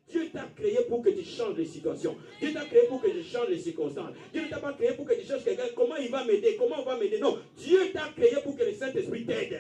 Dieu t'a créé pour que tu changes les situations. Dieu t'a créé pour que tu changes les circonstances. Dieu ne t'a pas créé pour que tu cherches quelqu'un. Comment il va m'aider? Comment on va m'aider? Non. Dieu t'a créé pour que le Saint-Esprit t'aide.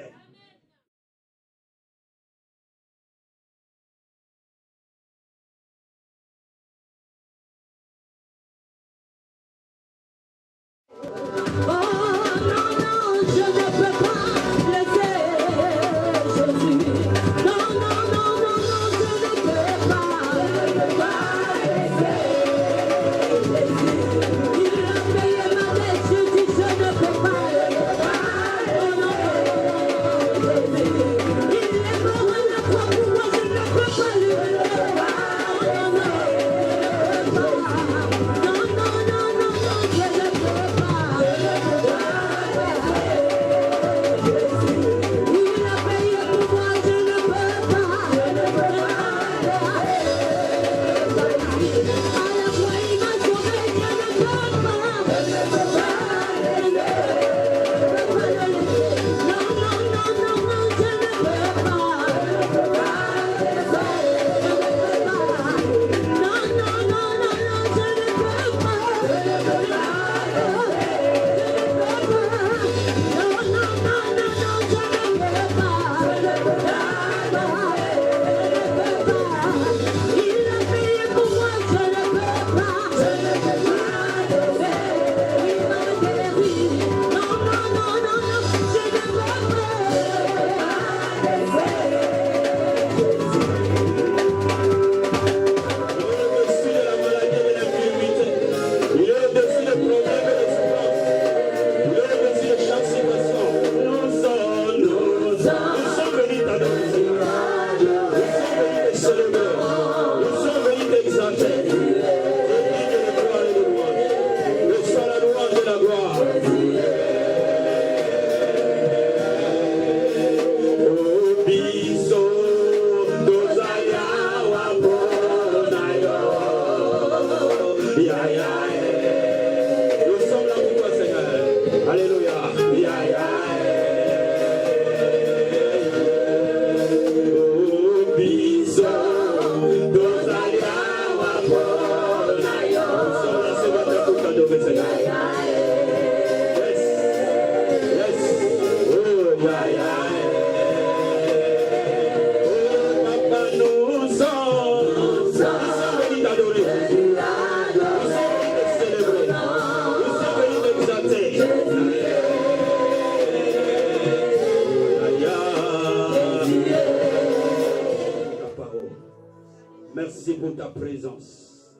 Merci pour ta présence.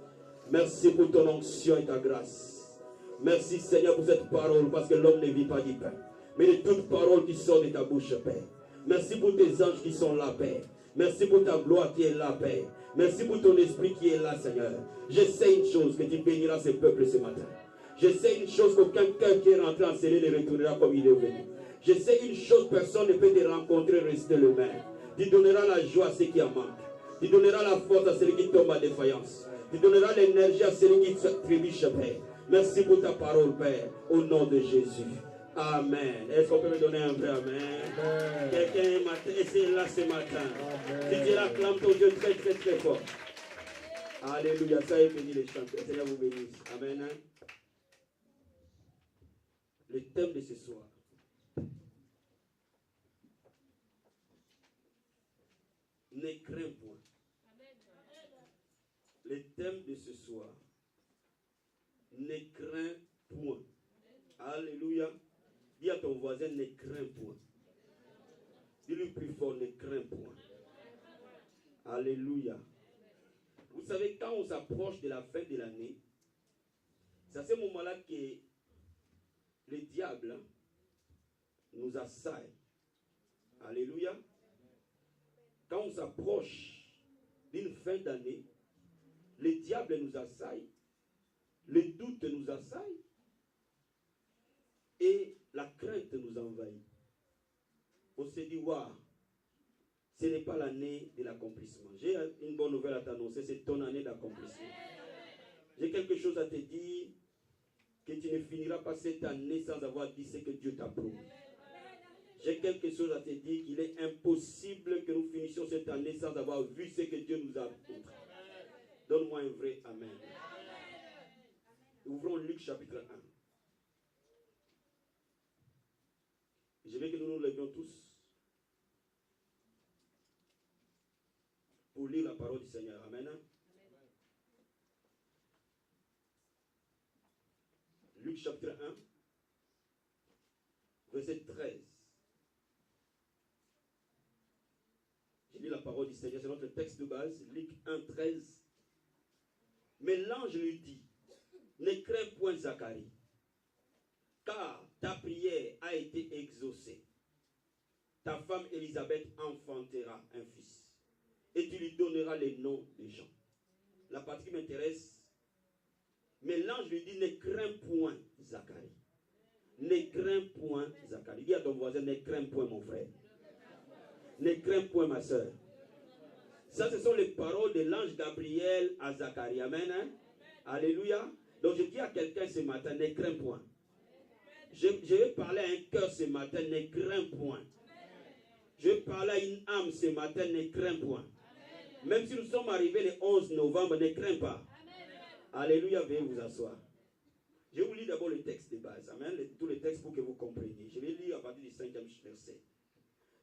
Merci pour ton onction et ta grâce. Merci Seigneur pour cette parole, parce que l'homme ne vit pas du pain, mais de toute parole qui sort de ta bouche, Père. Merci pour tes anges qui sont là, Père. Merci pour ta gloire qui est là, Père. Merci pour ton esprit qui est là, Seigneur. Je sais une chose, que tu béniras ce peuple ce matin. Je sais une chose, qu'aucun cœur qui est rentré en scellé ne retournera comme il est venu. Je sais une chose, personne ne peut te rencontrer, rester le même. Tu donneras la joie à ceux qui en manquent. Tu donneras la force à celui qui tombe à défaillance. Tu donneras l'énergie à celui qui trébuche, Père. Merci pour ta parole, Père, au nom de Jésus. Amen. Est-ce qu'on peut me donner un vrai amen? Quelqu'un est là ce matin. Si tu l'acclames ton Dieu très très très fort. Alléluia. Ça est béni les chanteurs. Seigneur vous bénisse. Amen. Le thème de ce soir. Ne crains point. Le thème de ce soir. Ne crains point. Alléluia. Dis à ton voisin, ne crains point. Dis-lui plus fort, ne crains point. Alléluia. Vous savez, quand on s'approche de la fin de l'année, c'est à ce moment-là que le diable nous assaille. Alléluia. Quand on s'approche d'une fin d'année, le diable nous assaille, le doute nous assaille et la crainte nous envahit. On se dit, waouh, ce n'est pas l'année de l'accomplissement. J'ai une bonne nouvelle à t'annoncer, c'est ton année d'accomplissement. J'ai quelque chose à te dire, que tu ne finiras pas cette année sans avoir dit ce que Dieu t'a promis. J'ai quelque chose à te dire, qu'il est impossible que nous finissions cette année sans avoir vu ce que Dieu nous a montré. Donne-moi un vrai Amen. Ouvrons Luc chapitre 1. Je veux que nous nous levions tous pour lire la parole du Seigneur. Amen. Luc chapitre 1, verset 13. Je lis la parole du Seigneur, c'est notre texte de base, Luc 1, 13. Mais l'ange lui dit, ne crains point Zacharie, car ta prière a été exaucée. Ta femme Élisabeth enfantera un fils, et tu lui donneras les noms des gens. La partie qui m'intéresse, mais l'ange lui dit, ne crains point Zacharie. Ne crains point Zacharie. Dis à ton voisin, ne crains point mon frère. Ne crains point ma soeur. Ça, ce sont les paroles de l'ange Gabriel à Zacharie. Amen. Hein? Alléluia. Donc je dis à quelqu'un ce matin, ne crains point. Je vais parler à un cœur ce matin, ne crains point. Je vais parler à une âme ce matin, ne crains point. Même si nous sommes arrivés le 11 novembre, ne crains pas. Alléluia, veuillez vous asseoir. Je vais vous lire d'abord le texte de base. Amen. Tous les textes pour que vous compreniez. Je vais lire à partir du 5e verset.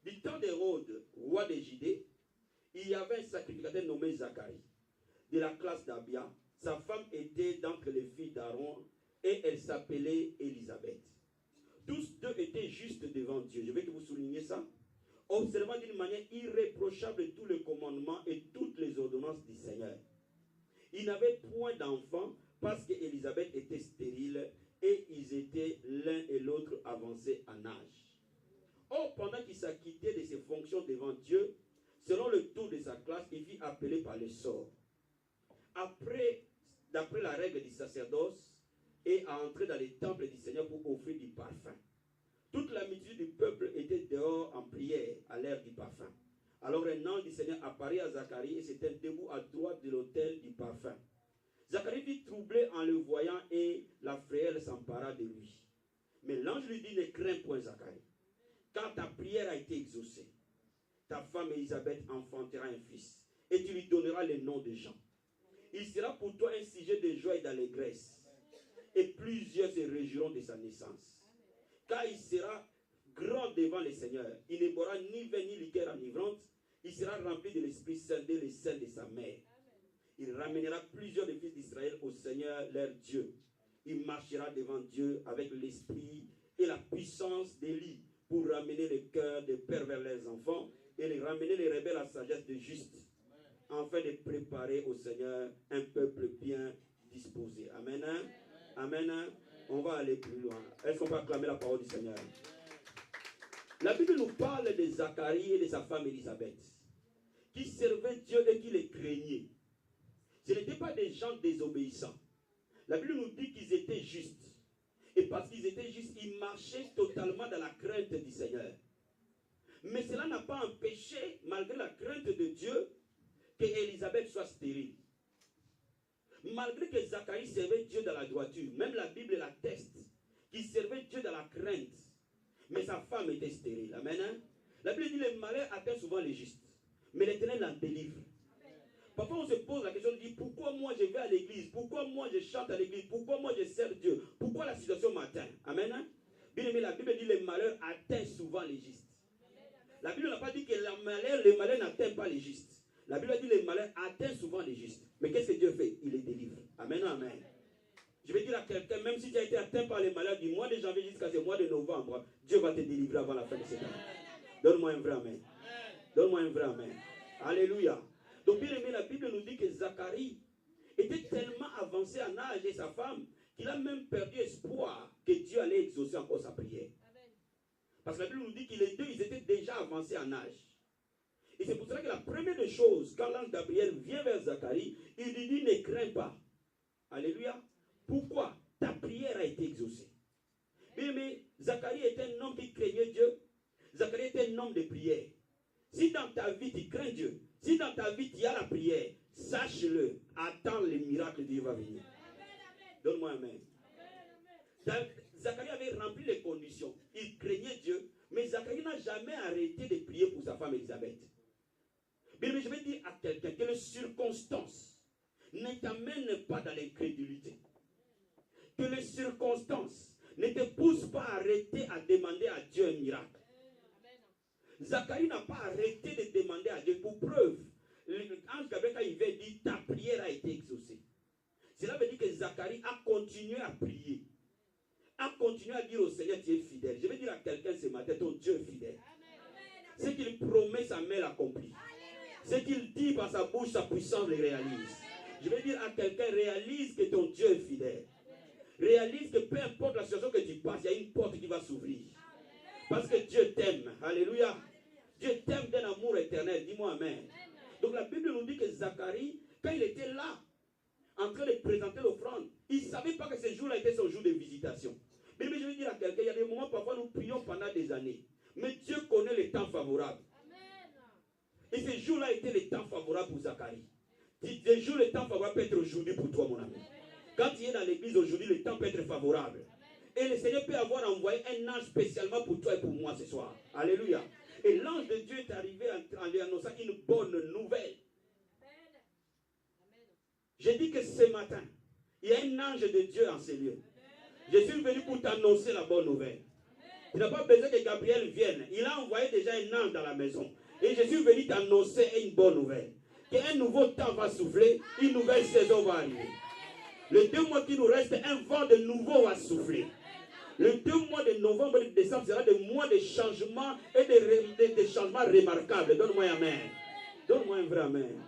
Du temps d'Hérode, roi de Judée, il y avait un sacrificateur nommé Zacharie, de la classe d'Abia. Sa femme était d'entre les filles d'Aaron et elle s'appelait Élisabeth. Tous deux étaient justes devant Dieu. Je veux que vous souligniez ça. Observant d'une manière irréprochable tous les commandements et toutes les ordonnances du Seigneur. Ils n'avaient point d'enfants parce qu'Élisabeth était stérile et ils étaient l'un et l'autre avancés en âge. Or, pendant qu'il s'acquittait de ses fonctions devant Dieu, selon le tour de sa classe, il fut appelé par le sort. D'après la règle du sacerdoce, et à entrer dans les temples du Seigneur pour offrir du parfum. Toute la multitude du peuple était dehors en prière à l'heure du parfum. Alors un ange du Seigneur apparut à Zacharie et s'était debout à droite de l'autel du parfum. Zacharie fut troublé en le voyant et la frayeur s'empara de lui. Mais l'ange lui dit, ne crains point Zacharie, car ta prière a été exaucée. Ta femme Élisabeth enfantera un fils et tu lui donneras le nom de Jean. Il sera pour toi un sujet de joie et d'allégresse. Et plusieurs se réjouiront de sa naissance. Car il sera grand devant le Seigneur. Il ne boira ni vin ni liqueur enivrante. Il sera rempli de l'Esprit Saint dès le sein de sa mère. Il ramènera plusieurs des fils d'Israël au Seigneur leur Dieu. Il marchera devant Dieu avec l'esprit et la puissance d'Élie pour ramener le cœur des pervers leurs enfants et les ramener les rebelles à la sagesse de juste, afin de préparer au Seigneur un peuple bien disposé. Amen. Amen. On va aller plus loin. Est-ce qu'on peut acclamer la parole du Seigneur? La Bible nous parle de Zacharie et de sa femme Élisabeth, qui servaient Dieu et qui les craignaient. Ce n'étaient pas des gens désobéissants. La Bible nous dit qu'ils étaient justes. Et parce qu'ils étaient justes, ils marchaient totalement dans la crainte du Seigneur. Mais cela n'a pas empêché, malgré la crainte de Dieu, que Élisabeth soit stérile. Malgré que Zacharie servait Dieu dans la droiture, même la Bible l'atteste, qu'il servait Dieu dans la crainte, mais sa femme était stérile. Amen. Hein? La Bible dit le malheur atteint souvent les justes, mais l'Éternel en délivre. Parfois on se pose la question, on dit pourquoi moi je vais à l'église, pourquoi moi je chante à l'église, pourquoi moi je sers Dieu, pourquoi la situation m'atteint. Amen. Hein? Bien aimé, la Bible dit le malheur atteint souvent les justes. La Bible n'a pas dit que le malheur n'atteint pas les justes. La Bible dit que le malheur atteint souvent les justes. Mais qu'est-ce que Dieu fait? Il les délivre. Amen, amen. Je vais dire à quelqu'un, même si tu as été atteint par les malheurs du mois de janvier jusqu'à ce mois de novembre, Dieu va te délivrer avant la fin de cette année. Donne-moi un vrai amen. Donne-moi un vrai amen. Alléluia. Donc bien aimé, la Bible nous dit que Zacharie était tellement avancé en âge et sa femme qu'il a même perdu espoir que Dieu allait exaucer encore sa prière. Parce que la Bible nous dit que les deux, ils étaient déjà avancés en âge. Et c'est pour cela que la première des choses, quand l'ange Gabriel vient vers Zacharie, il lui dit, ne crains pas. Alléluia. Pourquoi? Ta prière a été exaucée. Mais Zacharie était un homme qui craignait Dieu. Zacharie était un homme de prière. Si dans ta vie tu crains Dieu, si dans ta vie tu as la prière, sache-le, attends le miracle de Dieu va venir. Donne-moi un amen. Zacharie avait rempli les conditions. Il craignait Dieu, mais Zacharie n'a jamais arrêté de prier pour sa femme Élisabeth. Mais je vais dire à quelqu'un que les circonstances ne t'amène pas dans l'incrédulité. Que les circonstances ne te poussent pas à arrêter à demander à Dieu un miracle. Zacharie n'a pas arrêté de demander à Dieu. Pour preuve, l'ange Gabriel, quand il vient, dit ta prière a été exaucée. Cela veut dire que Zacharie a continué à prier, a continué à dire au Seigneur, tu es fidèle. Je vais dire à quelqu'un ce matin, ton Dieu est fidèle. Ce qu'il promet, sa main l'accomplit. Ce qu'il dit par sa bouche, sa puissance le réalise. Je vais dire à quelqu'un, réalise que ton Dieu est fidèle. Réalise que peu importe la situation que tu passes, il y a une porte qui va s'ouvrir. Parce que Dieu t'aime. Alléluia. Dieu t'aime d'un amour éternel. Dis-moi amen. Donc la Bible nous dit que Zacharie, quand il était là, en train de présenter l'offrande, il ne savait pas que ce jour-là était son jour de visitation. Mais je vais dire à quelqu'un, il y a des moments, parfois nous prions pendant des années. Mais Dieu connaît les temps favorables. Et ce jour-là était le temps favorable pour Zacharie. Ce jour, le temps favorable peut être aujourd'hui pour toi, mon ami. Quand tu es dans l'église aujourd'hui, le temps peut être favorable. Et le Seigneur peut avoir envoyé un ange spécialement pour toi et pour moi ce soir. Alléluia. Et l'ange de Dieu est arrivé en lui annonçant une bonne nouvelle. J'ai dit que ce matin, il y a un ange de Dieu en ces lieux. Je suis venu pour t'annoncer la bonne nouvelle. Tu n'as pas besoin que Gabriel vienne. Il a envoyé déjà un ange dans la maison. Et je suis venu t'annoncer une bonne nouvelle. Qu'un nouveau temps va souffler, une nouvelle saison va arriver. Les 2 mois qui nous restent, un vent de nouveau va souffler. Les 2 mois de novembre et de décembre sera des mois de changements et de changements remarquables. Donne-moi un amen. Donne-moi un vrai amen.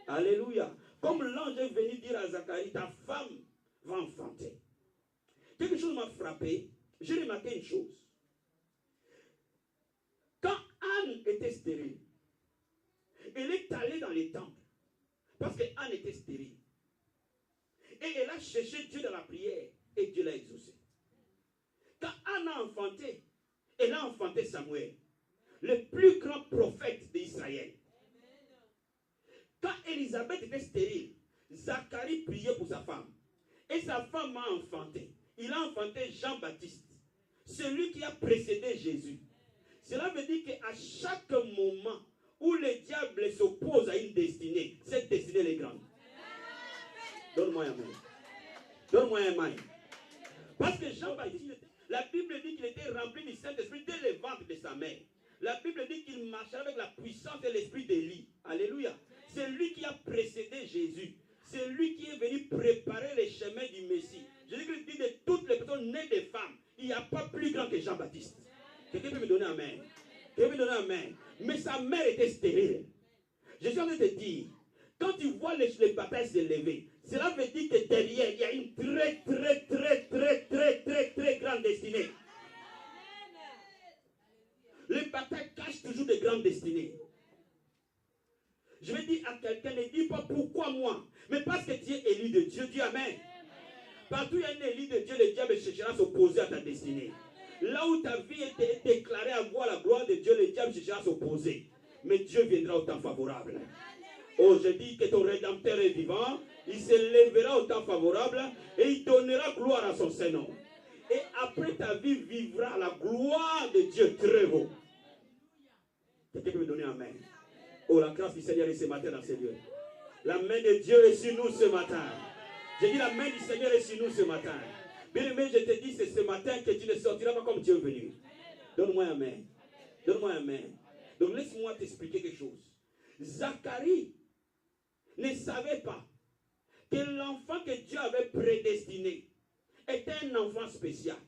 Alléluia. Comme l'ange est venu dire à Zacharie, ta femme va enfanter. Quelque chose m'a frappé. J'ai remarqué une chose. Quand Anne était stérile, elle est allée dans les temples. Parce que Anne était stérile. Et elle a cherché Dieu dans la prière. Et Dieu l'a exaucé. Quand Anne a enfanté, elle a enfanté Samuel, le plus grand prophète d'Israël. Quand Élisabeth était stérile, Zacharie priait pour sa femme. Et sa femme a enfanté. Il a enfanté Jean-Baptiste, celui qui a précédé Jésus. Cela veut dire qu'à chaque moment où le diable s'oppose à une destinée, cette destinée est grande. Donne-moi un main. Donne-moi un main. Parce que Jean-Baptiste, la Bible dit qu'il était rempli du Saint-Esprit dès le ventre de sa mère. La Bible dit qu'il marchait avec la puissance de l'esprit d'Élie. Alléluia. C'est lui qui a précédé Jésus. C'est lui qui est venu préparer les chemins du Messie. Jésus dit de toutes les personnes nées des femmes, il n'y a pas plus grand que Jean-Baptiste. Quelqu'un peut me donner un amen? Quelqu'un peut me donner un amen? Mais sa mère était stérile. Je suis en train de te dire, quand tu vois les batailles s'élever, cela veut dire que derrière, il y a une très grande destinée. Les batailles cachent toujours de grandes destinées. Je vais dire à quelqu'un, ne dis pas pourquoi moi, mais parce que tu es élu de Dieu. Dis amen. Partout où il y a un élu de Dieu, le diable cherchera à s'opposer à ta destinée. Là où ta vie est déclarée à voir la gloire de Dieu, le diable cherchera à s'opposer. Mais Dieu viendra au temps favorable. Oh, je dis que ton Rédempteur est vivant. Il se lèvera au temps favorable et il donnera gloire à son Saint-Nom. Et après ta vie vivra la gloire de Dieu très haut. Quelqu'un peut me donner un amen? Oh, la grâce du Seigneur est ce matin dans ces lieux. La main de Dieu est sur nous ce matin. J'ai dit la main du Seigneur est sur nous ce matin. Bien aimé, je te dis, c'est ce matin que tu ne sortiras pas comme tu es venu. Donne-moi un amen. Donne-moi un amen. Donc laisse-moi t'expliquer quelque chose. Zacharie ne savait pas que l'enfant que Dieu avait prédestiné était un enfant spécial.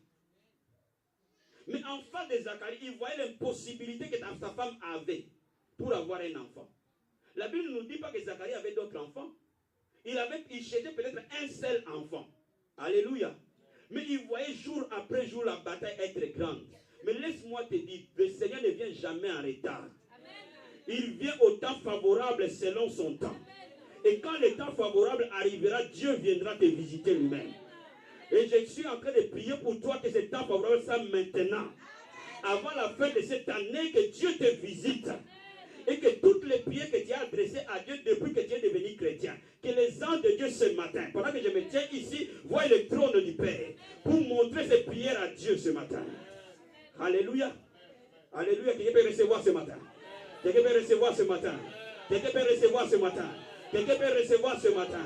Mais en face de Zacharie, il voyait l'impossibilité que sa femme avait pour avoir un enfant. La Bible ne nous dit pas que Zacharie avait d'autres enfants. Il cherchait peut-être un seul enfant. Alléluia. Mais il voyait jour après jour la bataille être grande. Mais laisse-moi te dire, le Seigneur ne vient jamais en retard. Il vient au temps favorable selon son temps. Et quand le temps favorable arrivera, Dieu viendra te visiter lui-même. Et je suis en train de prier pour toi que ce temps favorable soit maintenant. Avant la fin de cette année, que Dieu te visite. Et que toutes les prières que tu as adressées à Dieu depuis que tu es devenu chrétien, que les anges de Dieu ce matin, pendant que je me tiens ici, voient le trône du Père, pour montrer ces prières à Dieu ce matin. Alléluia. Alléluia. Quelqu'un peut recevoir ce matin. Quelqu'un peut recevoir ce matin. Quelqu'un peut recevoir ce matin. Quelqu'un peut recevoir ce matin.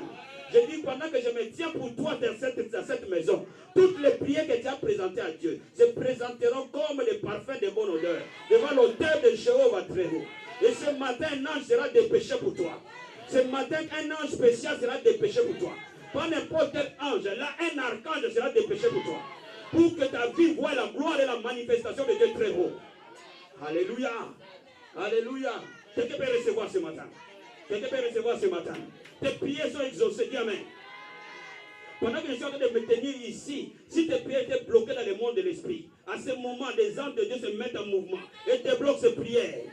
Je dis pendant que je me tiens pour toi dans cette maison, toutes les prières que tu as présentées à Dieu se présenteront comme des parfums de bonne odeur devant l'autel de Jéhovah très haut. Et ce matin, un ange sera dépêché pour toi. Ce matin, un ange spécial sera dépêché pour toi. Pas n'importe quel ange. Là, un archange sera dépêché pour toi. Pour que ta vie voie la gloire et la manifestation de Dieu très haut. Alléluia. Alléluia. Quelqu'un peut recevoir ce matin. Quelqu'un peut recevoir ce matin. Tes prières sont exaucées. Dis amen. Pendant que je suis en train de me tenir ici, si tes prières étaient bloquées dans le monde de l'esprit, à ce moment, des anges de Dieu se mettent en mouvement et débloquent ces prières.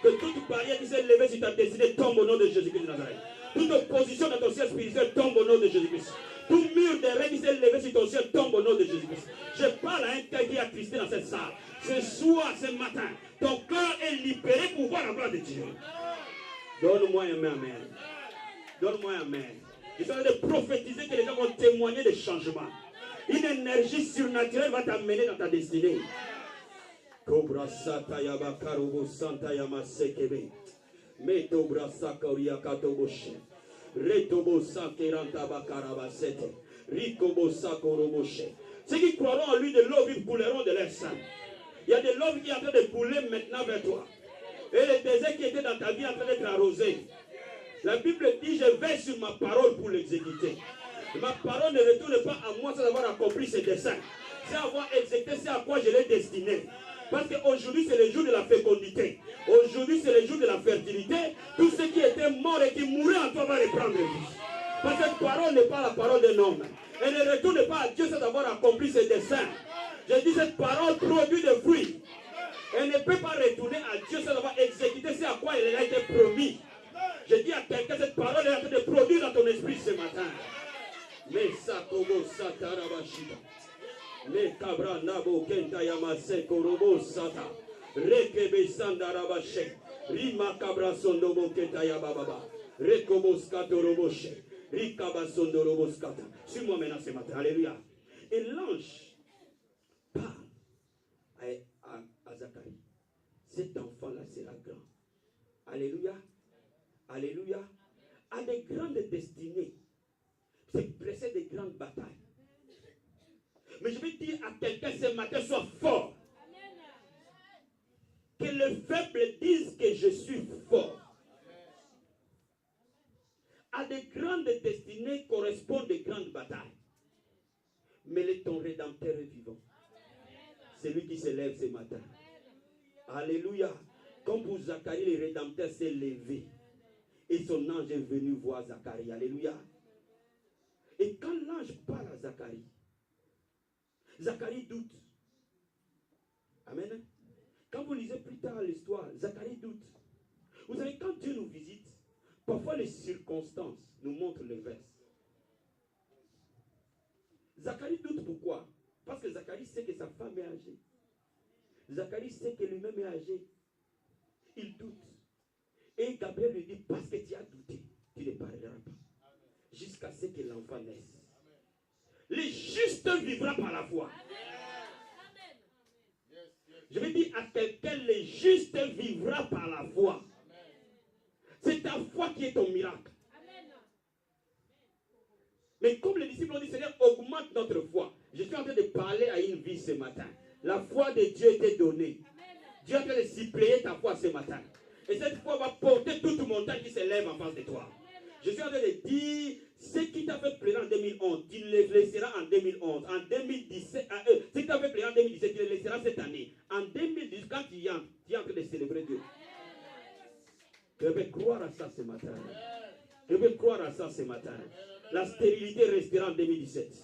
Que toute barrière qui s'est levée sur ta destinée tombe au nom de Jésus-Christ de Nazareth. Toute opposition dans ton ciel spirituel tombe au nom de Jésus-Christ. Tout mur de règne qui s'est levé sur ton ciel tombe au nom de Jésus-Christ. Je parle à un cœur qui est attristé dans cette salle. Ce soir, ce matin, ton cœur est libéré pour voir la gloire de Dieu. Donne-moi un amen. Donne-moi un amen. Je suis en train de prophétiser que les gens vont témoigner des changements. Une énergie surnaturelle va t'amener dans ta destinée. Cobra Sata Yaba Karubo Santa Yama Sekebe. Metobra Sakaria Katoboshe. Retobo Sakeranta Bakarabasete. Rikobo Sakoroboshe. Ceux qui croiront en lui de l'eau vive couleront de leur sang. Il y a de l'eau qui est en train de couler maintenant vers toi. Et le désert qui était dans ta vie est en train d'être arrosé. La Bible dit, je vais sur ma parole pour l'exécuter. Ma parole ne retourne pas à moi sans avoir accompli ses desseins. C'est avoir exécuté, c'est à quoi je l'ai destiné. Parce qu'aujourd'hui, c'est le jour de la fécondité. Aujourd'hui, c'est le jour de la fertilité. Tout ce qui était mort et qui mourait en toi va reprendre vie. Parce que cette parole n'est pas la parole d'un homme. Elle ne retourne pas à Dieu sans avoir accompli ses desseins. Je dis, cette parole produit des fruits. Elle ne peut pas retourner à Dieu sans avoir exécuté ce à quoi elle a été promis. Je dis à quelqu'un, cette parole est en train de produire dans ton esprit ce matin. Mais ça, Togo, Satarabashida. Mais Kabra, Nabo, Kenta, Yamase, Korobo, Sata. Rekebe, Sandarabashe. Rima, Kabra, Sondobo, Kenta, Yababa. Rekobo, Skatoroboche. Rikaba, Sondorobo, Skata. Suis-moi maintenant ce matin. Alléluia. Et l'ange parle à Zacharie. Cet enfant-là sera grand. Alléluia. Alléluia. A des grandes destinées. C'est pressé de grandes batailles. Mais je vais dire à quelqu'un ce matin, sois fort. Que le faible dise que je suis fort. À des grandes destinées correspondent de grandes batailles. Mais ton Rédempteur est vivant. C'est lui qui se lève ce matin. Alléluia. Comme pour Zacharie, le Rédempteur s'est levé. Et son ange est venu voir Zacharie. Alléluia. Et quand l'ange parle à Zacharie, Zacharie doute. Amen. Quand vous lisez plus tard l'histoire, Zacharie doute. Vous savez, quand Dieu nous visite, parfois les circonstances nous montrent le verset. Zacharie doute pourquoi? Parce que Zacharie sait que sa femme est âgée. Zacharie sait que lui-même est âgé. Il doute. Et Gabriel lui dit, parce que tu as douté, tu ne parleras pas. Jusqu'à ce que l'enfant naisse. Le juste vivra par la foi. Je vais dire à quelqu'un, le juste vivra par la foi. C'est ta foi qui est ton miracle. Mais comme les disciples ont dit, Seigneur, augmente notre foi. Je suis en train de parler à une vie ce matin. La foi de Dieu était donnée. Dieu est en train de suppléer ta foi ce matin. Et cette foi va porter toute montagne qui se lève en face de toi. Je suis en train de dire, ce qui t'a fait plaisir en 2011, tu le laisseras en 2011. En 2017, ce qui t'a fait plaisir en 2017, tu le laisseras cette année. En 2010, quand tu es en train de célébrer Dieu. Je vais croire à ça ce matin. Je vais croire à ça ce matin. La stérilité restera en 2017.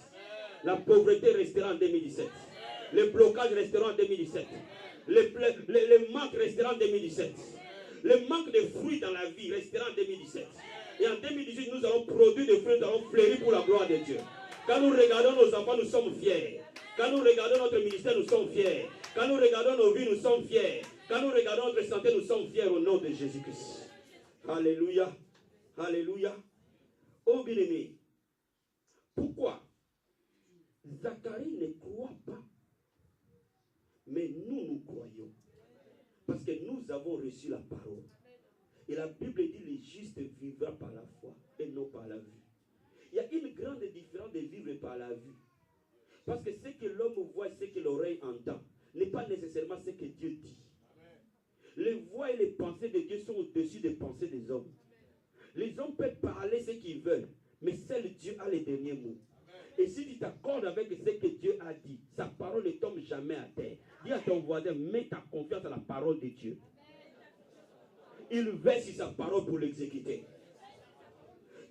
La pauvreté restera en 2017. Le blocage restera en 2017. Le manque restera en 2017. Le manque de fruits dans la vie restera en 2017. Et en 2018, nous allons produire des fruits, nous allons fleurir pour la gloire de Dieu. Quand nous regardons nos enfants, nous sommes fiers. Quand nous regardons notre ministère, nous sommes fiers. Quand nous regardons nos vies, nous sommes fiers. Quand nous regardons notre santé, nous sommes fiers au nom de Jésus-Christ. Alléluia. Alléluia. Oh bien-aimé, pourquoi Zacharie ne croit pas, mais nous croyons. Parce que nous avons reçu la parole. Et la Bible dit, le juste vivra par la foi et non par la vue. Il y a une grande différence de vivre par la vue. Parce que ce que l'homme voit, ce que l'oreille entend, n'est pas nécessairement ce que Dieu dit. Les voix et les pensées de Dieu sont au-dessus des pensées des hommes. Les hommes peuvent parler ce qu'ils veulent, mais seul Dieu a les derniers mots. Et si tu t'accordes avec ce que Dieu a dit, sa parole ne tombe jamais à terre. Dis à ton voisin, mets ta confiance à la parole de Dieu. Il veille sur sa parole pour l'exécuter.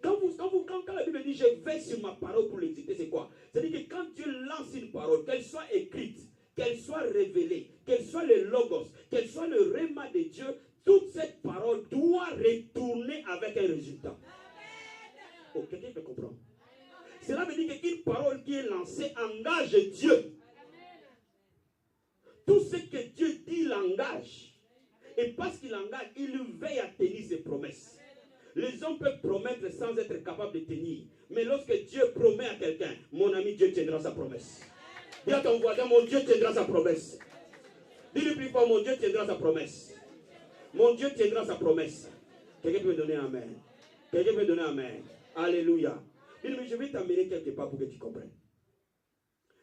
Quand la Bible dit je veille sur ma parole pour l'exécuter, c'est quoi? C'est-à-dire que quand Dieu lance une parole, qu'elle soit écrite, qu'elle soit révélée, qu'elle soit le logos, qu'elle soit le réma de Dieu, toute cette parole doit retourner avec un résultat. Oh, quelqu'un peut comprendre? Cela veut dire qu'une parole qui est lancée engage Dieu. Tout ce que Dieu dit l'engage. Et parce qu'il engage, il veille à tenir ses promesses. Les hommes peuvent promettre sans être capables de tenir. Mais lorsque Dieu promet à quelqu'un, mon ami, Dieu tiendra sa promesse. Dis à ton voisin, mon Dieu tiendra sa promesse. Dis-lui plus fort, mon Dieu tiendra sa promesse. Mon Dieu tiendra sa promesse. Quelqu'un peut me donner un amen. Quelqu'un peut me donner un amen. Alléluia. Dis-lui, je vais t'amener quelque part pour que tu comprennes.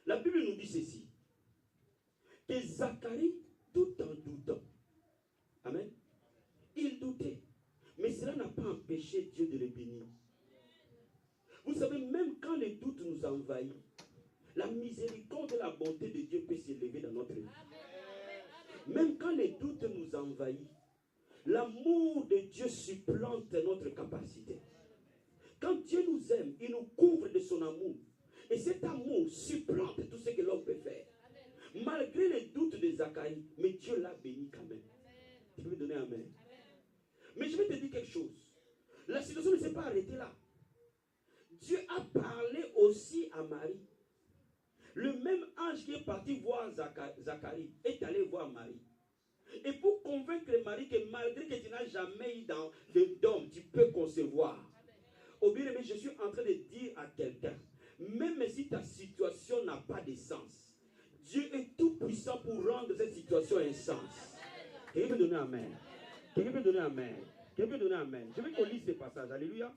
La Bible nous dit ceci. Que Zacharie, tout en doutant, amen, il doutait. Mais cela n'a pas empêché Dieu de le bénir. Vous savez, même quand le doute nous envahit, la miséricorde et la bonté de Dieu peut s'élever dans notre vie. Même quand le doute nous envahit, l'amour de Dieu supplante notre capacité. Quand Dieu nous aime, il nous couvre de son amour. Et cet amour supplante tout ce que l'homme peut faire. Malgré les doutes de Zacharie, mais Dieu l'a béni quand même. Tu peux me donner un amen. Mais je vais te dire quelque chose. La situation ne s'est pas arrêtée là. Dieu a parlé aussi à Marie. Le même ange qui est parti voir Zacharie est allé voir Marie. Et pour convaincre Marie que malgré que tu n'as jamais eu d'homme, tu peux concevoir. Au bien aimé, je suis en train de dire à quelqu'un, même si ta situation n'a pas de sens, Dieu est tout puissant pour rendre cette situation un sens. Quelqu'un peut donner un amen. Quelqu'un peut donner un amen. Quelqu'un peut donner un amen. Je vais qu'on lise ces passages. Alléluia.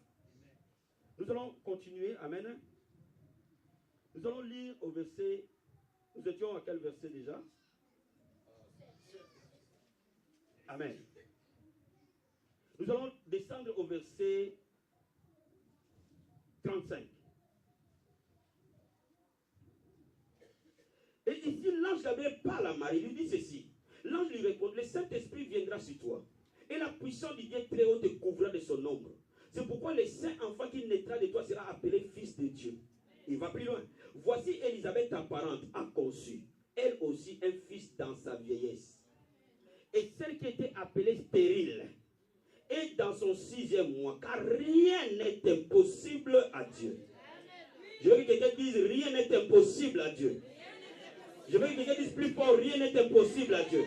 Nous allons continuer. Amen. Nous allons lire au verset. Nous étions à quel verset déjà? Amen. Nous allons descendre au verset 35. Et ici, l'ange Gabriel parle à Marie, lui dit ceci. L'ange lui répond, le Saint-Esprit viendra sur toi, et la puissance du Dieu très haut te couvrira de son ombre. C'est pourquoi le saint enfant qui naîtra de toi sera appelé fils de Dieu. Il va plus loin. Voici Élisabeth, ta parente, a conçu, elle aussi, un fils dans sa vieillesse. Et celle qui était appelée stérile est dans son 6e mois, car rien n'est impossible à Dieu. Je veux que quelqu'un dise, rien n'est impossible à Dieu. Je veux que quelqu'un dise plus fort, rien n'est impossible à Dieu.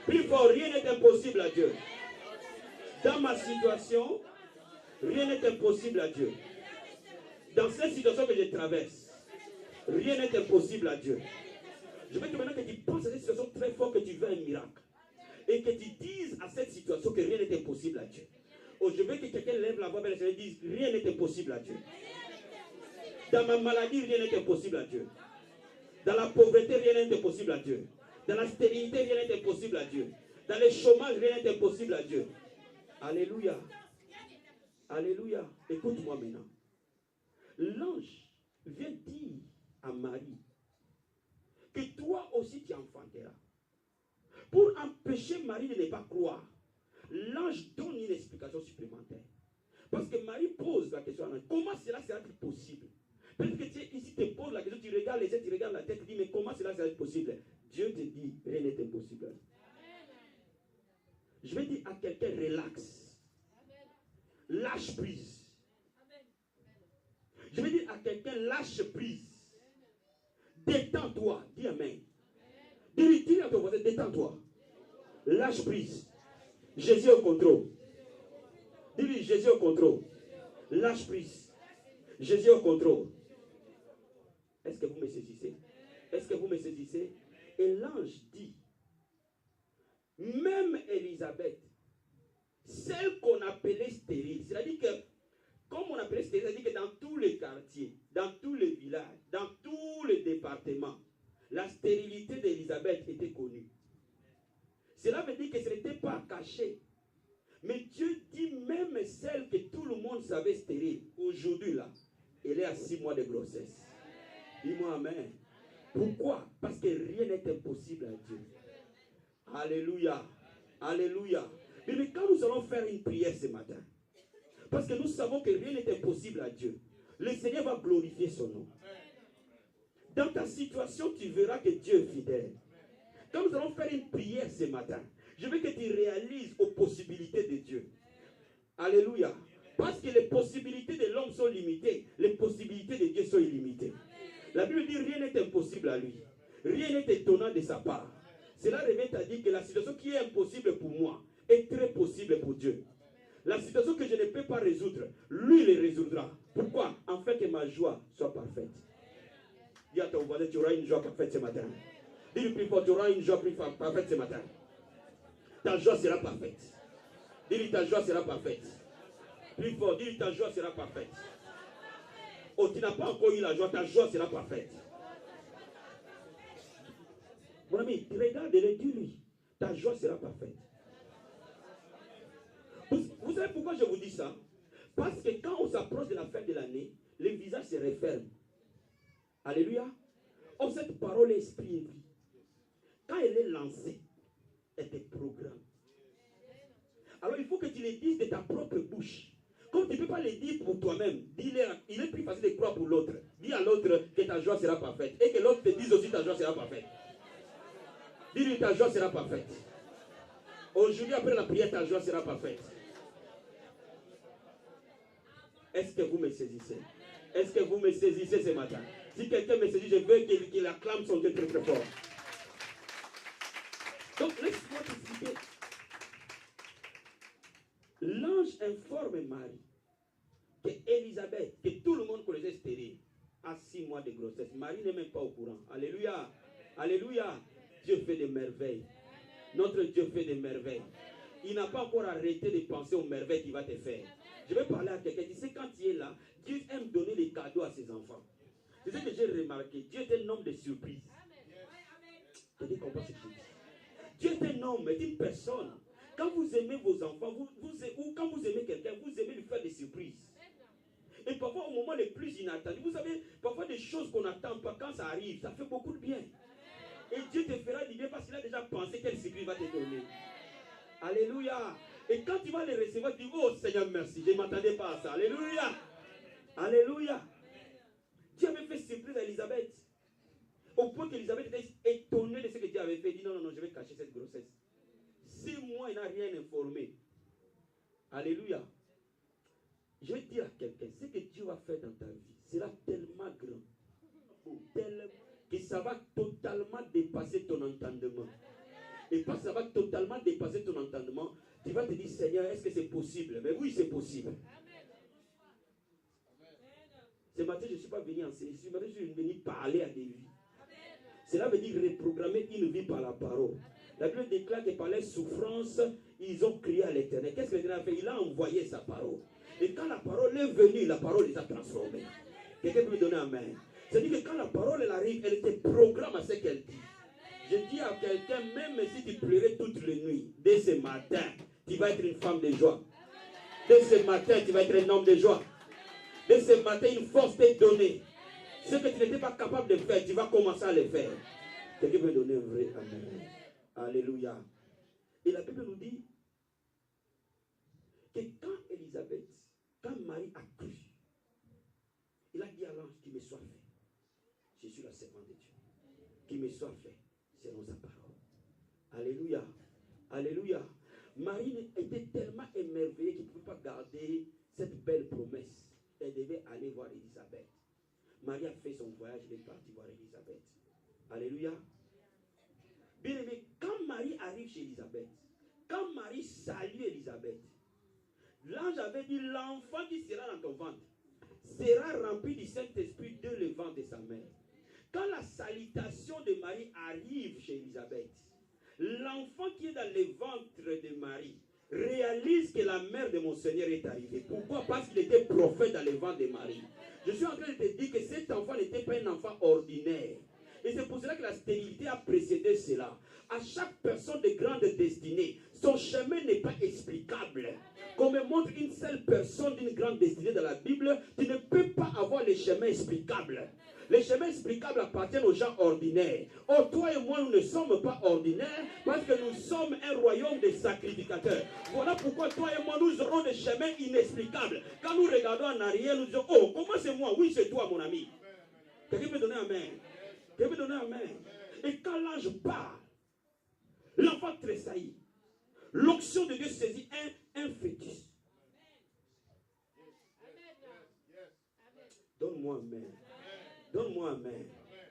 Plus fort, rien n'est impossible à Dieu. Dans ma situation, rien n'est impossible à Dieu. Dans cette situation que je traverse, rien n'est impossible à Dieu. Je veux que maintenant que tu penses à cette situation très fort, que tu veux un miracle. Et que tu dises à cette situation que rien n'est impossible à Dieu. Oh, je veux que quelqu'un lève la voix et dise, rien n'est impossible à Dieu. Dans ma maladie, rien n'est impossible à Dieu. Dans la pauvreté, rien n'est impossible à Dieu. Dans la stérilité, rien n'est impossible à Dieu. Dans le chômage, rien n'est impossible à Dieu. Alléluia. Alléluia. Écoute-moi maintenant. L'ange vient dire à Marie que toi aussi tu enfanteras. Pour empêcher Marie de ne pas croire, l'ange donne une explication supplémentaire. Parce que Marie pose la question à l'ange, comment cela sera-t-il possible? Peut-être que ici tu te poses la question, tu regardes les yeux, tu regardes la tête, tu dis, mais comment cela sera-t-il possible? Dieu te dit, rien n'est impossible. Je vais dire à quelqu'un, relax. Lâche prise. Je vais dire à quelqu'un, lâche prise. Détends-toi. Dis amen. Dis à ton voisin, détends-toi. Lâche prise. Jésus est au contrôle. Dis-lui, Jésus est au contrôle. Lâche prise. Jésus est au contrôle. Est-ce que vous me saisissez? Est-ce que vous me saisissez? Et l'ange dit, même Élisabeth, celle qu'on appelait stérile. C'est-à-dire que, comme on appelait stérile, c'est-à-dire que dans tous les quartiers, dans tous les villages, dans tous les départements, la stérilité d'Élisabeth était connue. Cela veut dire que ce n'était pas caché. Mais Dieu dit même celle que tout le monde savait stérile, aujourd'hui là, elle est à 6 mois de grossesse. Dis-moi amen. Pourquoi? Parce que rien n'est impossible à Dieu. Alléluia. Alléluia. Mais quand nous allons faire une prière ce matin, parce que nous savons que rien n'est impossible à Dieu, le Seigneur va glorifier son nom. Dans ta situation, tu verras que Dieu est fidèle. Quand nous allons faire une prière ce matin, je veux que tu réalises aux possibilités de Dieu. Alléluia. Parce que les possibilités de l'homme sont limitées, les possibilités de Dieu sont illimitées. La Bible dit rien n'est impossible à lui. Rien n'est étonnant de sa part. Cela revient à dire que la situation qui est impossible pour moi est très possible pour Dieu. La situation que je ne peux pas résoudre, lui les résoudra. Pourquoi? Afin que ma joie soit parfaite. Dis à ton voisin, tu auras une joie parfaite ce matin. Dis-lui plus fort, tu auras une joie plus parfaite ce matin. Ta joie sera parfaite. Dis-lui, ta joie sera parfaite. Plus fort, dis-lui, ta joie sera parfaite. Oh, tu n'as pas encore eu la joie, ta joie sera parfaite. Mon ami, regarde-le, dis-lui, ta joie sera parfaite. Vous savez pourquoi je vous dis ça? Parce que quand on s'approche de la fin de l'année, les visages se referment. Alléluia. Oh, cette parole est esprit et vie. Quand elle est lancée, elle te programme. Alors il faut que tu le dises de ta propre bouche. Comme tu ne peux pas le dire pour toi-même, il est plus facile de croire pour l'autre. Dis à l'autre que ta joie sera parfaite. Et que l'autre te dise aussi ta joie sera parfaite. Dis-lui ta joie sera parfaite. Aujourd'hui, après la prière, ta joie sera parfaite. Est-ce que vous me saisissez? Est-ce que vous me saisissez ce matin? Si quelqu'un me saisit, je veux qu'il acclame son Dieu très très fort. Donc, laisse-moi t'expliquer. L'ange informe Marie que Élisabeth, que tout le monde connaissait stérile, a 6 mois de grossesse. Marie n'est même pas au courant. Alléluia. Alléluia. Dieu fait des merveilles. Notre Dieu fait des merveilles. Il n'a pas encore arrêté de penser aux merveilles qu'il va te faire. Je vais parler à quelqu'un. Tu sais, quand tu es là, Dieu aime donner des cadeaux à ses enfants. C'est ce que j'ai remarqué. Dieu est un homme de surprise. Quelqu'un comprend ce que je dis? Dieu est un homme, est une personne. Quand vous aimez vos enfants, ou quand vous aimez quelqu'un, vous aimez lui faire des surprises. Et parfois, au moment le plus inattendu, vous savez, parfois des choses qu'on n'attend pas, quand ça arrive, ça fait beaucoup de bien. Et Dieu te fera du bien parce qu'il a déjà pensé quelle surprise va te donner. Alléluia. Et quand tu vas les recevoir, tu dis, oh Seigneur, merci, je ne m'attendais pas à ça. Alléluia. Alléluia. Dieu avait fait surprise à Élisabeth. Au point qu'Élisabeth était étonnée de ce que Dieu avait fait. Elle dit, non, non, non, je vais cacher cette grossesse. 6 mois, il n'a rien informé. Alléluia. Je vais dire à quelqu'un, ce que Dieu va faire dans ta vie sera tellement grand, tellement, que ça va totalement dépasser ton entendement. Et parce que ça va totalement dépasser ton entendement, tu vas te dire, Seigneur, est-ce que c'est possible? Mais oui, c'est possible. Ce matin, je ne suis pas venu enseigner. Ce matin, je suis venu parler à des vies. Cela veut dire reprogrammer une vie par la parole. La Bible déclare que par les souffrances, ils ont crié à l'Éternel. Qu'est-ce que l'Éternel a fait? Il a envoyé sa parole. Et quand la parole est venue, la parole les a transformés. Quelqu'un peut me donner un amen. C'est-à-dire que quand la parole elle arrive, elle te programme à ce qu'elle dit. Je dis à quelqu'un, même si tu pleurais toutes les nuits, dès ce matin, tu vas être une femme de joie. Dès ce matin, tu vas être un homme de joie. Dès ce matin, une force t'est donnée. Ce que tu n'étais pas capable de faire, tu vas commencer à le faire. Quelqu'un peut donner un vrai amen. Alléluia. Et la Bible nous dit que quand Marie a cru, il a dit à l'ange qu'il me soit fait. Je suis la servante de Dieu. Qu'il me soit fait selon sa parole. Alléluia. Alléluia. Marie était tellement émerveillée qu'il ne pouvait pas garder cette belle promesse. Elle devait aller voir Élisabeth. Marie a fait son voyage, elle est partie voir Élisabeth. Alléluia. Bien aimé, quand Marie arrive chez Élisabeth, quand Marie salue Élisabeth, l'ange avait dit, l'enfant qui sera dans ton ventre sera rempli du Saint-Esprit dès le ventre de sa mère. Quand la salutation de Marie arrive chez Élisabeth, l'enfant qui est dans le ventre de Marie réalise que la mère de mon Seigneur est arrivée. Pourquoi? Parce qu'il était prophète dans le ventre de Marie. Je suis en train de te dire que cet enfant n'était pas un enfant ordinaire. Et c'est pour cela que la stérilité a précédé cela. À chaque personne de grande destinée, son chemin n'est pas explicable. Qu'on me montre une seule personne d'une grande destinée dans la Bible, tu ne peux pas avoir les chemins explicables. Les chemins explicables appartiennent aux gens ordinaires. Or, toi et moi, nous ne sommes pas ordinaires parce que nous sommes un royaume de sacrificateurs. Voilà pourquoi toi et moi, nous aurons des chemins inexplicables. Quand nous regardons en arrière, nous disons, oh, comment c'est moi? Oui, c'est toi, mon ami. Quelqu'un peut donner amen? Quelqu'un peut donner amen? Et quand l'ange parle, l'enfant tressaillit. L'onction de Dieu saisit un fœtus. Donne-moi amen. Donne-moi amen.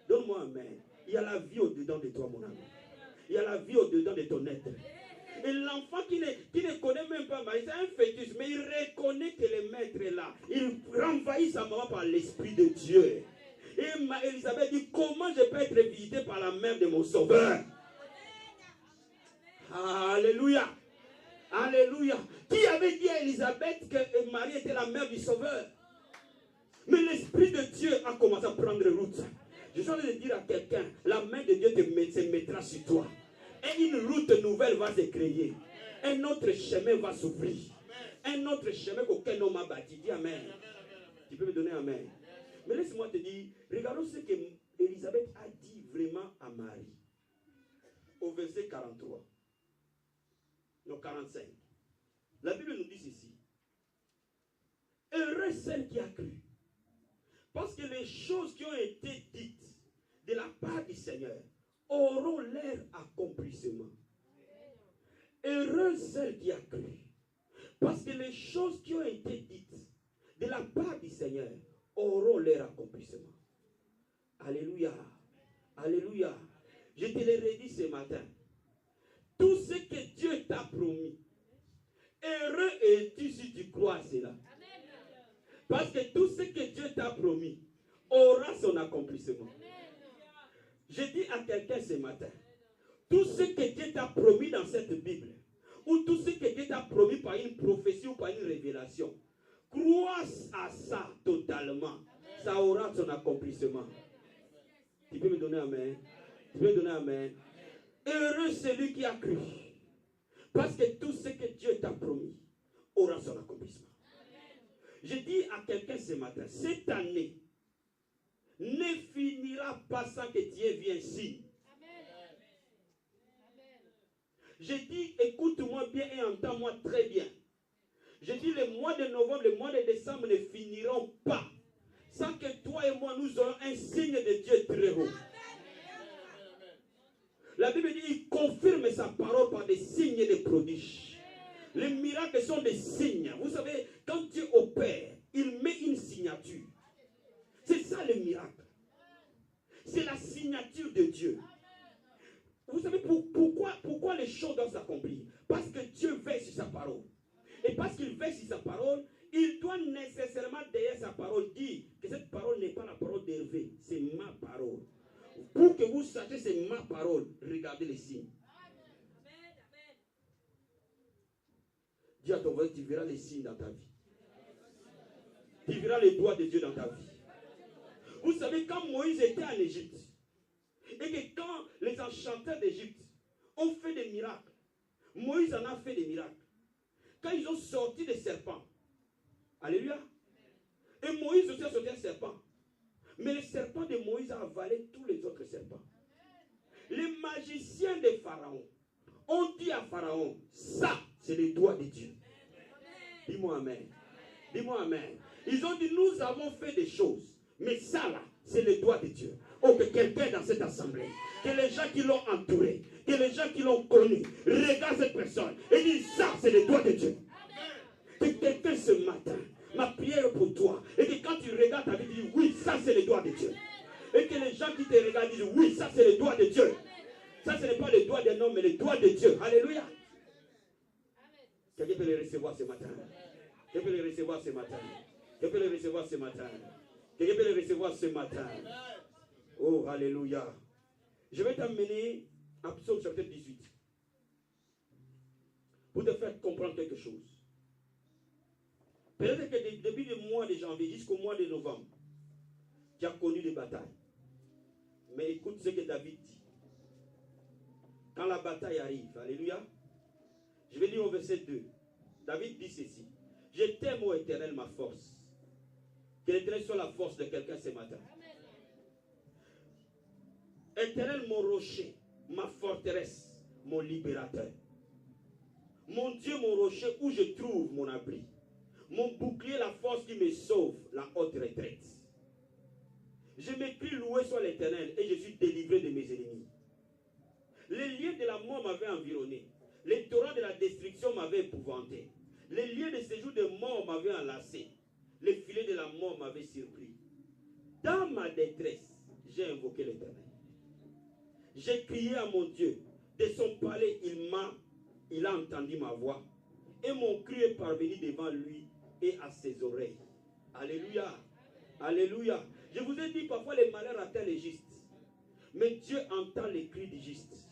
Donne-moi amen. Il y a la vie au-dedans de toi, mon ami. Il y a la vie au-dedans de ton être. Et l'enfant qui ne connaît même pas Marie, c'est un fœtus, mais il reconnaît que le maître est là. Il renvahit sa maman par l'Esprit de Dieu. Et Élisabeth dit, comment je peux être visitée par la mère de mon sauveur? Alléluia. Alléluia. Qui avait dit à Élisabeth que Marie était la mère du sauveur? Mais l'Esprit de Dieu a commencé à prendre route. Je suis en train de dire à quelqu'un, la main de Dieu se mettra sur toi. Et une route nouvelle va se créer. Un autre chemin va s'ouvrir. Un autre chemin qu'aucun homme a bâti. Dis amen. Tu peux me donner amen. Mais laisse-moi te dire, regardons ce que Élisabeth a dit vraiment à Marie. Au verset 43. Non, 45. La Bible nous dit ceci. Heureuse celle qui a cru. Parce que les choses qui ont été dites de la part du Seigneur auront leur accomplissement. Heureuse celle qui a cru. Parce que les choses qui ont été dites de la part du Seigneur auront leur accomplissement. Alléluia. Alléluia. Je te l'ai redit ce matin. Tout ce que Dieu t'a promis, heureux es-tu si tu crois à cela. Parce que tout ce que Dieu t'a promis aura son accomplissement. Je dis à quelqu'un ce matin, tout ce que Dieu t'a promis dans cette Bible, ou tout ce que Dieu t'a promis par une prophétie ou par une révélation, crois à ça totalement. Ça aura son accomplissement. Tu peux me donner amen? Tu peux me donner amen? Heureux celui qui a cru. Parce que tout ce que Dieu t'a promis aura son accomplissement. Je dis à quelqu'un ce matin, cette année ne finira pas sans que Dieu vienne ici. Je dis, écoute-moi bien et entends-moi très bien. Je dis, le mois de novembre, le mois de décembre ne finiront pas sans que toi et moi, nous aurons un signe de Dieu très haut. La Bible dit, il confirme sa parole par des signes et des prodiges. Les miracles sont des signes. Vous savez, quand Dieu opère, il met une signature. C'est ça le miracle. C'est la signature de Dieu. Vous savez pourquoi les choses doivent s'accomplir? Parce que Dieu veille sur sa parole. Et parce qu'il veille sur sa parole, il doit nécessairement derrière sa parole dire que cette parole n'est pas la parole d'Hervé, c'est ma parole. Pour que vous sachiez c'est ma parole, regardez les signes. Dis à ton voisin, tu verras les signes dans ta vie. Tu verras les doigts de Dieu dans ta vie. Vous savez, quand Moïse était en Égypte, et que quand les enchanteurs d'Égypte ont fait des miracles, Moïse en a fait des miracles. Quand ils ont sorti des serpents, alléluia, et Moïse aussi a sorti un serpent. Mais le serpent de Moïse a avalé tous les autres serpents. Les magiciens de Pharaon ont dit à Pharaon, ça, c'est les doigts de Dieu. Dis-moi amen. Dis-moi amen. Ils ont dit, nous avons fait des choses, mais ça là, c'est les doigts de Dieu. Oh, que quelqu'un dans cette assemblée, que les gens qui l'ont entouré, que les gens qui l'ont connu, regardent cette personne et disent, ça, c'est les doigts de Dieu. Que quelqu'un ce matin, ma prière pour toi, et que quand tu regardes ta vie, tu dis, oui, ça, c'est les doigts de Dieu. Et que les gens qui te regardent disent, oui, ça, c'est les doigts de Dieu. Ça, ce n'est pas les doigts d'un homme, mais les doigts de Dieu. Alléluia. Quelqu'un peut les recevoir ce matin. Quelqu'un peut les recevoir ce matin. Quelqu'un peut les recevoir ce matin. Quelqu'un peut les recevoir ce matin. Oh, alléluia. Je vais t'amener à Psaume chapitre 18. pour te faire comprendre quelque chose. Peut-être que depuis le mois de janvier jusqu'au mois de novembre, tu as connu des batailles. Mais écoute ce que David dit. Quand la bataille arrive, alléluia, je vais lire au verset 2. David dit ceci. Je t'aime, ô Éternel, ma force. Que l'Éternel soit la force de quelqu'un ce matin. Éternel, mon rocher, ma forteresse, mon libérateur. Mon Dieu, mon rocher, où je trouve mon abri. Mon bouclier, la force qui me sauve, la haute retraite. Je m'écris, loué soit l'Éternel, et je suis délivré de mes ennemis. Les liens de la mort m'avaient environné. Les torrents de la destruction m'avaient épouvanté. Les liens de séjour de mort m'avaient enlacé. Les filets de la mort m'avaient surpris. Dans ma détresse, j'ai invoqué l'Éternel. J'ai crié à mon Dieu. De son palais, il a entendu ma voix. Et mon cri est parvenu devant lui et à ses oreilles. Alléluia. Alléluia. Je vous ai dit, parfois les malheurs atteignent les justes. Mais Dieu entend les cris du juste.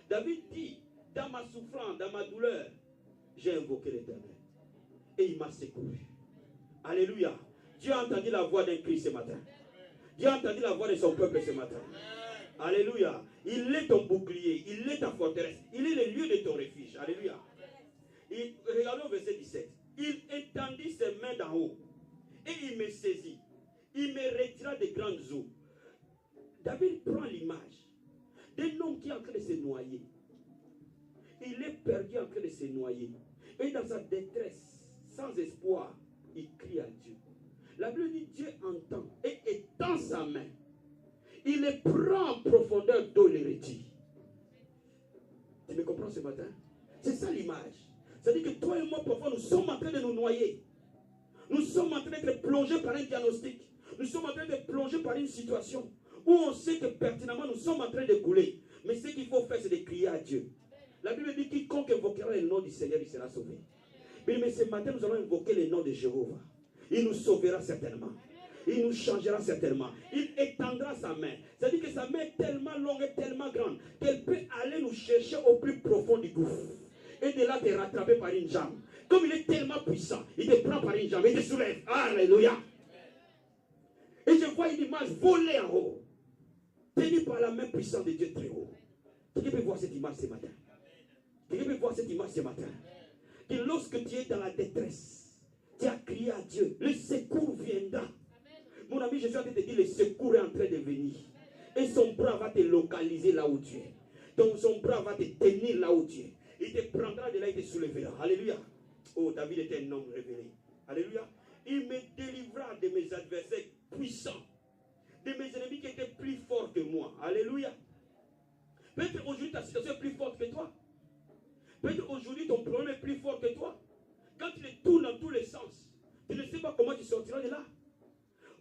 David dit, dans ma souffrance, dans ma douleur, j'ai invoqué l'Éternel. Et il m'a secouru. Alléluia. Dieu a entendu la voix d'un cri ce matin. Dieu a entendu la voix de son peuple ce matin. Alléluia. Il est ton bouclier. Il est ta forteresse. Il est le lieu de ton refuge. Alléluia. Regardez au verset 17. Il étendit ses mains d'en haut. Et il me saisit. Il me retira de grandes eaux. David prend l'image d'un homme qui est en train de se noyer. Il est perdu en train de se noyer. Et dans sa détresse, sans espoir, il crie à Dieu. La Bible dit, Dieu entend et étend sa main. Il les prend en profondeur d'eau et les retire. Tu me comprends ce matin? C'est ça l'image. C'est-à-dire que toi et moi, parfois, nous sommes en train de nous noyer. Nous sommes en train d'être plongés par un diagnostic. Nous sommes en train de plonger par une situation où on sait que pertinemment nous sommes en train de couler. Mais ce qu'il faut faire, c'est de crier à Dieu. La Bible dit, quiconque invoquera le nom du Seigneur, il sera sauvé. Mais ce matin, nous allons invoquer le nom de Jéhovah. Il nous sauvera certainement. Il nous changera certainement. Il étendra sa main. C'est-à-dire que sa main est tellement longue et tellement grande qu'elle peut aller nous chercher au plus profond du gouffre. Et de là te rattraper par une jambe. Comme il est tellement puissant, il te prend par une jambe et te soulève. Alléluia. Et je vois une image voler en haut, tenue par la main puissante de Dieu très haut. Qui peut voir cette image ce matin? Qui peut voir cette image ce matin? Que lorsque tu es dans la détresse, tu as crié à Dieu, le secours viendra. Mon ami, je suis en train de te dire, le secours est en train de venir. Et son bras va te localiser là où tu es. Donc son bras va te tenir là où tu es. Il te prendra de là, il te soulèvera. Alléluia. Oh, David était un homme révélé. Alléluia. Il me délivra de mes adversaires puissants. De mes ennemis qui étaient plus forts que moi. Alléluia. Peut-être aujourd'hui ta situation est plus forte que toi. Peut-être aujourd'hui ton problème est plus fort que toi. Quand tu le tournes dans tous les sens, tu ne sais pas comment tu sortiras de là.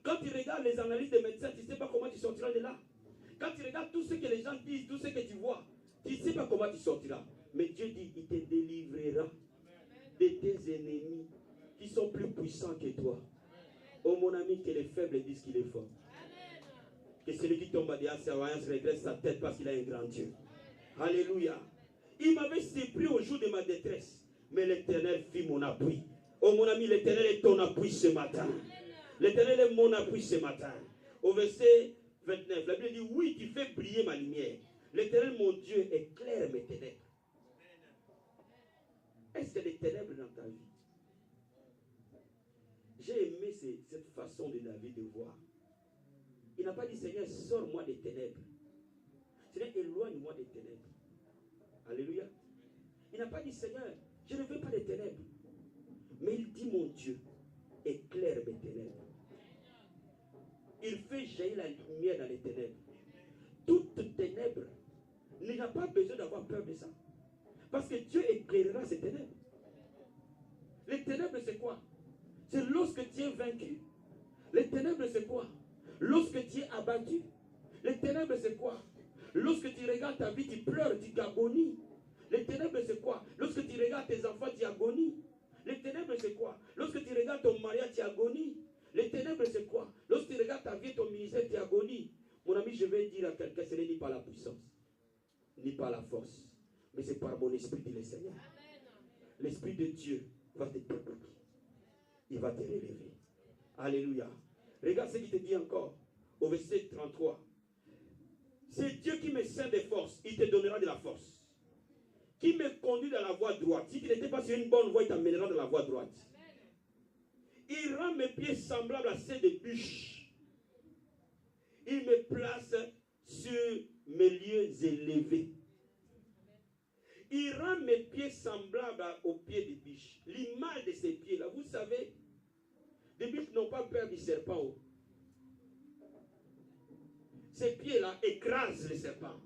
Quand tu regardes les analyses des médecins, tu ne sais pas comment tu sortiras de là. Quand tu regardes tout ce que les gens disent, tout ce que tu vois, tu ne sais pas comment tu sortiras. Mais Dieu dit, il te délivrera de tes ennemis qui sont plus puissants que toi. Oh mon ami, que les faibles disent qu'il est fort. Que celui qui tombe à des assaillances regrette sa tête parce qu'il a un grand Dieu. Alléluia. Il m'avait surpris au jour de ma détresse. Mais l'Éternel fit mon appui. Oh mon ami, l'Éternel est ton appui ce matin. L'Éternel est mon appui ce matin. Au verset 29, la Bible dit, oui, tu fais briller ma lumière. L'Éternel, mon Dieu, éclaire mes ténèbres. Est-ce qu'il y a des ténèbres dans ta vie? J'ai aimé cette façon de David de voir. Il n'a pas dit, Seigneur, sors-moi des ténèbres. Seigneur, éloigne-moi des ténèbres. Alléluia. Il n'a pas dit, Seigneur, je ne veux pas des ténèbres. Mais il dit, mon Dieu, éclaire mes ténèbres. Il fait jaillir la lumière dans les ténèbres. Toute ténèbre, il n'a pas besoin d'avoir peur de ça. Parce que Dieu éclairera ces ténèbres. Les ténèbres, c'est quoi? C'est lorsque tu es vaincu. Les ténèbres, c'est quoi? Lorsque tu es abattu. Les ténèbres, c'est quoi? Lorsque tu regardes ta vie, tu pleures, tu agonies. Les ténèbres, c'est quoi? Lorsque tu regardes tes enfants, tu agonies. Les ténèbres, c'est quoi? Lorsque tu regardes ton mariage, tu agonies. Les ténèbres, c'est quoi? Lorsque tu regardes ta vie, ton ministère, tu agonies. Mon ami, je vais dire à quelqu'un, ce n'est ni par la puissance, ni par la force, mais c'est par mon esprit, dit le Seigneur. l'Esprit de Dieu va te débloquer. Il va te relever. Alléluia. Regarde ce qu'il te dit encore au verset 33. C'est Dieu qui me sert des forces. Il te donnera de la force. Qui me conduit dans la voie droite. Si tu n'étais pas sur une bonne voie, il t'amènera dans la voie droite. Il rend mes pieds semblables à ceux des bûches. Il me place sur mes lieux élevés. Il rend mes pieds semblables aux pieds des biches. L'image de ces pieds-là, vous savez, les biches n'ont pas peur du serpent. Ces pieds-là écrasent les serpents.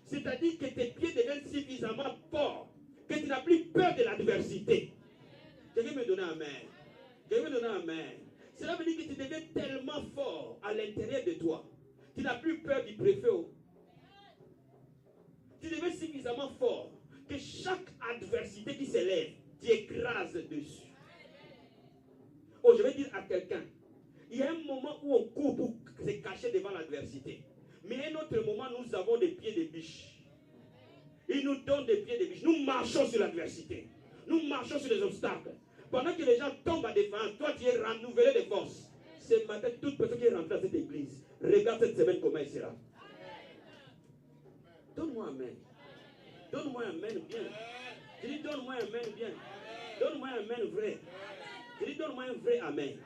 C'est-à-dire que tes pieds deviennent suffisamment forts que tu n'as plus peur de l'adversité. Quelqu'un me donne un amen. Quelqu'un me donne un amen. Cela veut dire que tu deviens tellement fort à l'intérieur de toi. Tu n'as plus peur du préfet. Tu deviens suffisamment fort que chaque adversité qui s'élève, tu écrases dessus. Oh, je vais dire à quelqu'un, il y a un moment où on court pour se cacher devant l'adversité. Mais à un autre moment, nous avons des pieds de biche. Il nous donne des pieds de biche. Nous marchons sur l'adversité. Nous marchons sur les obstacles. Pendant que les gens tombent à défense, toi tu es renouvelé de force. Ce matin, toute personne qui est rentrée dans cette église, regarde cette semaine comment elle sera. Donne-moi un amen. Donne-moi un amen bien. Je dis donne-moi un amen bien. Donne-moi un amen vrai. Je dis donne-moi un vrai amen.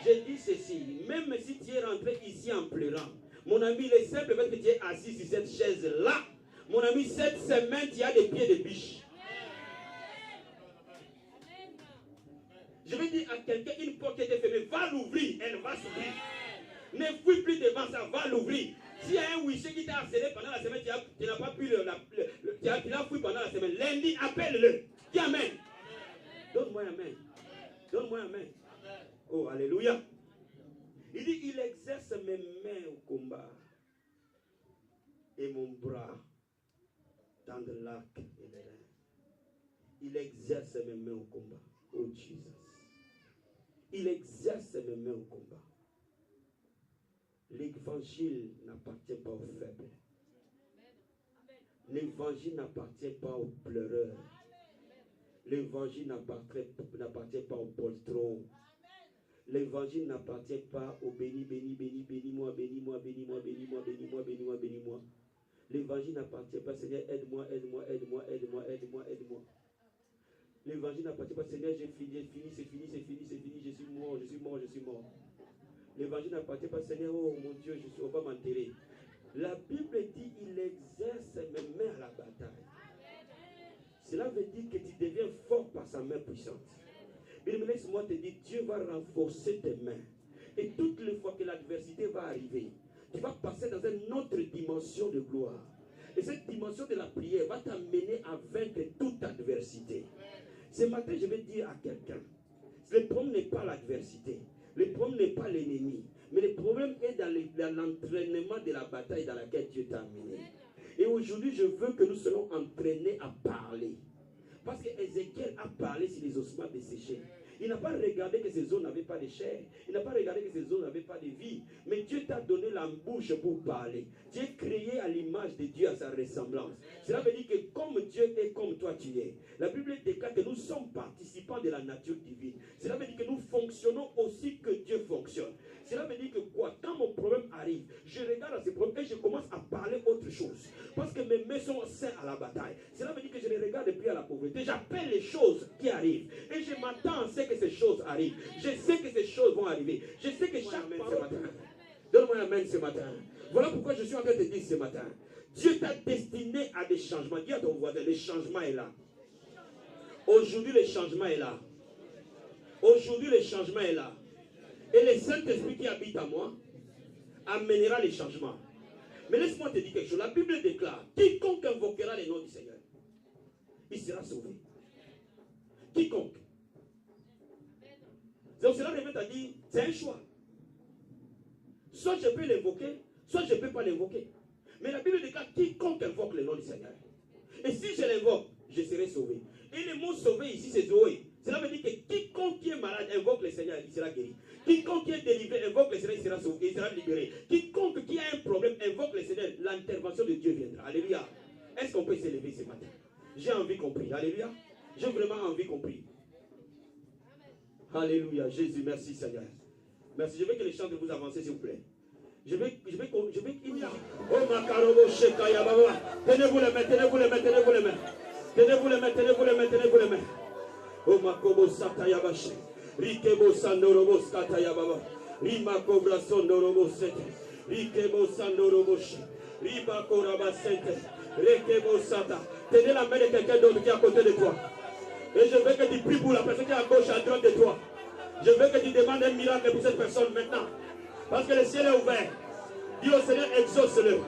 Je dis ceci, même si tu es rentré ici en pleurant, mon ami, le simple fait que tu es assis sur cette chaise-là, mon ami, cette semaine, tu as des pieds de biche. Je vais dire à quelqu'un, une porte qui était fermée, va l'ouvrir, elle va s'ouvrir. Ne fuis plus devant ça, va l'ouvrir. S'il y a un wiché qui t'a harcelé pendant la semaine, tu n'as pas pu tu l'as fouillé pendant la semaine. Lundi, appelle-le. Dis amen. Donne-moi un amen. Donne-moi un amen. Oh, alléluia. Il dit, il exerce mes mains au combat et mon bras dans le lac et les reins. Il exerce mes mains au combat. Oh, Jesus. Il exerce mes mains au combat. L'évangile n'appartient pas aux faibles. L'évangile n'appartient pas aux pleureurs. L'évangile n'appartient pas aux poltrons. L'évangile n'appartient pas au béni, béni, béni, bénis-moi, bénis-moi, bénis-moi, bénis-moi, bénis-moi, bénis-moi, bénis-moi. L'évangile n'appartient pas, Seigneur, aide-moi, aide-moi, aide-moi, aide-moi, aide-moi, aide-moi. L'évangile n'appartient pas, Seigneur, j'ai fini, c'est fini, c'est fini, c'est fini, c'est fini, je suis mort, je suis mort, je suis mort. L'évangile n'appartient pas, Seigneur, oh mon Dieu, on va m'enterrer. La Bible dit, il exerce mes mains à la bataille. Cela veut dire que tu deviens fort par sa main puissante. Mais laisse-moi te dire, Dieu va renforcer tes mains. Et toutes les fois que l'adversité va arriver, tu vas passer dans une autre dimension de gloire. Et cette dimension de la prière va t'amener à vaincre toute adversité. Ce matin, je vais dire à quelqu'un, le problème n'est pas l'adversité. Le problème n'est pas l'ennemi. Mais le problème est dans l'entraînement de la bataille dans laquelle Dieu t'a amené. Et aujourd'hui, je veux que nous soyons entraînés à parler. Parce qu'Ézéchiel a parlé sur les ossements desséchés. Il n'a pas regardé que ces os n'avaient pas de chair. Il n'a pas regardé que ces os n'avaient pas de vie. Mais Dieu t'a donné la bouche pour parler. Tu es créé à l'image de Dieu, à sa ressemblance. Cela veut dire que comme Dieu est comme toi tu es. La Bible déclare que nous sommes participants de la nature divine. Cela veut dire que nous fonctionnons aussi que Dieu fonctionne. Cela veut dire que quoi? Quand mon problème arrive, je regarde à ce problème et je commence à parler autre chose. Parce que mes mains sont saines à la bataille. Cela veut dire que je ne regarde plus à la pauvreté. J'appelle les choses qui arrivent. Et je m'attends à ce que ces choses arrivent. Je sais que ces choses vont arriver. Je sais que chaque parole... Donne-moi un amen ce matin. Voilà pourquoi je suis en train de te dire ce matin. Dieu t'a destiné à des changements. Dis à ton voisin, le changement est là. Aujourd'hui, le changement est là. Aujourd'hui, le changement est là. Et le Saint-Esprit qui habite en moi amènera les changements. Mais laisse-moi te dire quelque chose. La Bible déclare, quiconque invoquera les noms du Seigneur, il sera sauvé. Quiconque. Donc cela revient à dire, c'est un choix. Soit je peux l'invoquer, soit je ne peux pas l'invoquer. Mais la Bible déclare, quiconque invoque le nom du Seigneur. Et si je l'invoque, je serai sauvé. Et le mot sauvé ici, c'est Zoé. Cela veut dire que quiconque qui est malade invoque le Seigneur, il sera guéri. Quiconque qui est délivré invoque le Seigneur, il sera sauvé, il sera libéré. Quiconque qui a un problème invoque le Seigneur, l'intervention de Dieu viendra. Alléluia. Est-ce qu'on peut s'élever ce matin? J'ai envie compris. Alléluia. J'ai vraiment envie compris. Alléluia. Jésus, merci Seigneur. Merci. Je veux que les chants vous avancez, s'il vous plaît. Je vais. Oh Makarobo Shekaya Baba. Tenez-vous les mains, tenez-vous les mains, tenez-vous les mains. Tenez-vous les mains, tenez-vous les mains, tenez-vous les mains. Oh Makobo Sataya Bashi. Rikebo Sandorobo Skataya Baba. Rimako Brasondorobo Sete. Rikebo Sandorobo Shi. Ribako Rabasente. Rekebo Sata. Tenez la main de quelqu'un d'autre qui est à côté de toi. Et je veux que tu pries pour la personne qui est à gauche, à droite de toi. Je veux que tu demandes un miracle pour cette personne maintenant. Parce que le ciel est ouvert. Dis au Seigneur, exauce-le.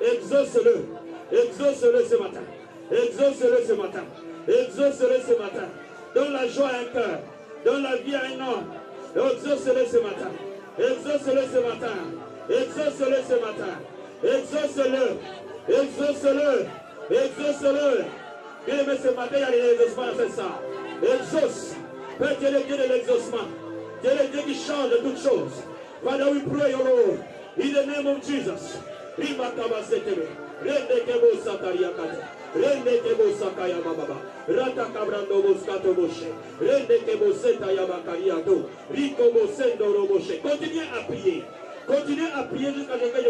Exauce-le. Exauce-le ce matin. Exauce-le ce matin. Exauce-le ce matin. Donne la joie à un cœur. Donne la vie à un homme. Exauce-le ce matin. Exauce-le ce matin. Exauce-le ce matin. Exauce-le. Exauce-le. Exauce-le. Bien aimé, ce matin, il y a l'exaucement dans cette salle. Exauce. Père, tu es le Dieu de l'exaucement. Tu es le Dieu qui change de toutes choses. Father, we pray, O Lord, in the name of Jesus. Rende kebo sataria kate. Rende kebo sakaya baba. Rata kabrando boskato boshe. Rende kebo seta yabakaria do. Rico bosendo roboshe. Continuez à prier. Continuez à prier jusqu'à ce que je